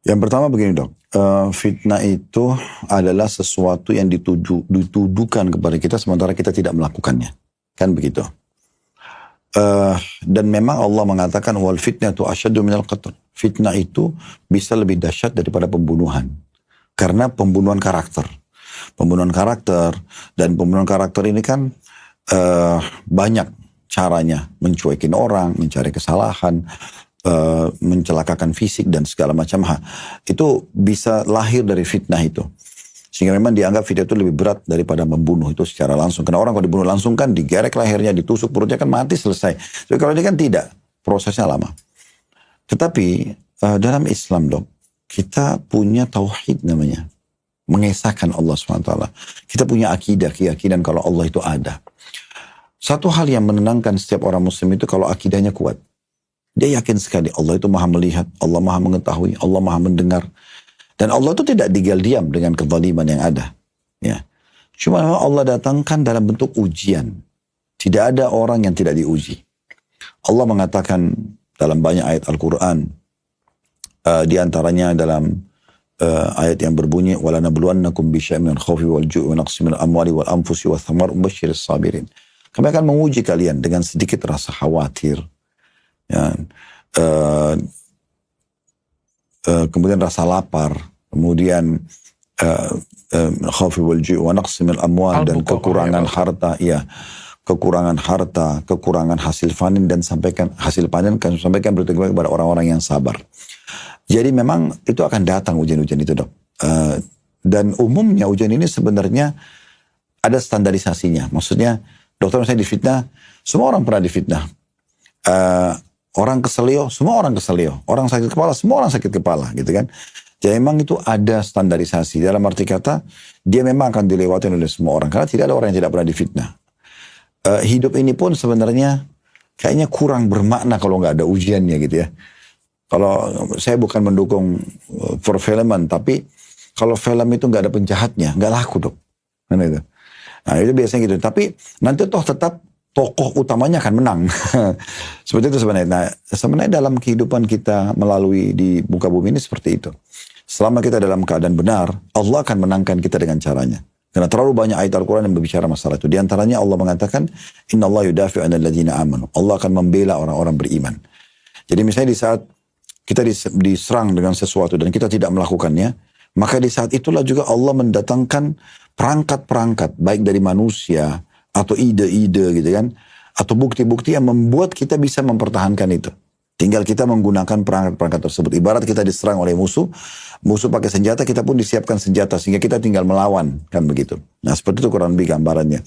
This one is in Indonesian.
Yang pertama begini dok, fitnah itu adalah sesuatu yang dituduhkan kepada kita sementara kita tidak melakukannya. Kan begitu. Dan memang Allah mengatakan wal fitnatu asyaddu minal qatl. Fitnah itu bisa lebih dahsyat daripada pembunuhan. Karena pembunuhan karakter. Pembunuhan karakter dan pembunuhan karakter ini kan banyak caranya. Mencuekin orang, mencari kesalahan, mencelakakan fisik dan segala macam hal. Itu bisa lahir dari fitnah itu. Sehingga memang dianggap fitnah itu lebih berat daripada membunuh itu secara langsung. Karena orang kalau dibunuh langsung kan digerek lehernya, ditusuk perutnya kan mati selesai. Tapi kalau ini kan tidak, prosesnya lama. Tetapi dalam Islam dok, kita punya tauhid namanya. Mengesahkan Allah SWT. Kita punya akidah, keyakinan kalau Allah itu ada. Satu hal yang menenangkan setiap orang muslim itu kalau akidahnya kuat. Dia yakin sekali Allah itu maha melihat, Allah maha mengetahui, Allah maha mendengar. Dan Allah itu tidak tinggal diam dengan kezaliman yang ada. Ya. Cuma Allah datangkan dalam bentuk ujian. Tidak ada orang yang tidak diuji. Allah mengatakan dalam banyak ayat Al-Quran, di antaranya dalam ayat yang berbunyi, وَلَنَبْلُوَنَّكُمْ بِشَيْءٍ مِنَ الْخَوْفِ وَالْجُوعِ وَنَقْصٍ مِنَ الْأَمْوَالِ وَالْأَنْفُسِ وَالثَّمَرِ وَبَشِّرِ الصَّابِرِينَ. Kami akan menguji kalian dengan sedikit rasa khawatir. Ya, kemudian rasa lapar, kemudian khaufi wal ju' wa naqsi minal amwal dan kekurangan harta, ya, kekurangan harta, kekurangan hasil panen dan hasil panen kan sampaikan berita kepada orang-orang yang sabar. Jadi memang itu akan datang ujian-ujian itu dok. Dan umumnya ujian ini sebenarnya ada standarisasinya. Maksudnya dokter misalnya difitnah, semua orang pernah difitnah. Orang keselio, semua orang keselio. Orang sakit kepala, semua orang sakit kepala, gitu kan. Jadi memang itu ada standarisasi. Dalam arti kata, dia memang akan dilewati oleh semua orang. Karena tidak ada orang yang tidak pernah difitnah. Hidup ini pun sebenarnya kayaknya kurang bermakna kalau nggak ada ujiannya gitu ya. Kalau saya bukan mendukung perfilman, tapi kalau film itu nggak ada penjahatnya, nggak laku dok. Nah itu biasanya gitu. Tapi nanti toh tetap tokoh utamanya akan menang. Seperti itu sebenarnya. Nah, sebenarnya dalam kehidupan kita melalui di muka bumi ini seperti itu. Selama kita dalam keadaan benar, Allah akan menangkan kita dengan caranya. Karena terlalu banyak ayat Al-Quran yang berbicara masalah itu. Di antaranya Allah mengatakan, Inna Allah yudafi'u 'anil ladzina amanu. Allah akan membela orang-orang beriman. Jadi misalnya di saat kita diserang dengan sesuatu dan kita tidak melakukannya, maka di saat itulah juga Allah mendatangkan perangkat-perangkat, baik dari manusia, atau ide-ide gitu kan, atau bukti-bukti yang membuat kita bisa mempertahankan itu. Tinggal kita menggunakan perangkat-perangkat tersebut. Ibarat kita diserang oleh musuh pakai senjata, kita pun disiapkan senjata sehingga kita tinggal melawan, kan begitu. Nah seperti itu kurang lebih gambarannya.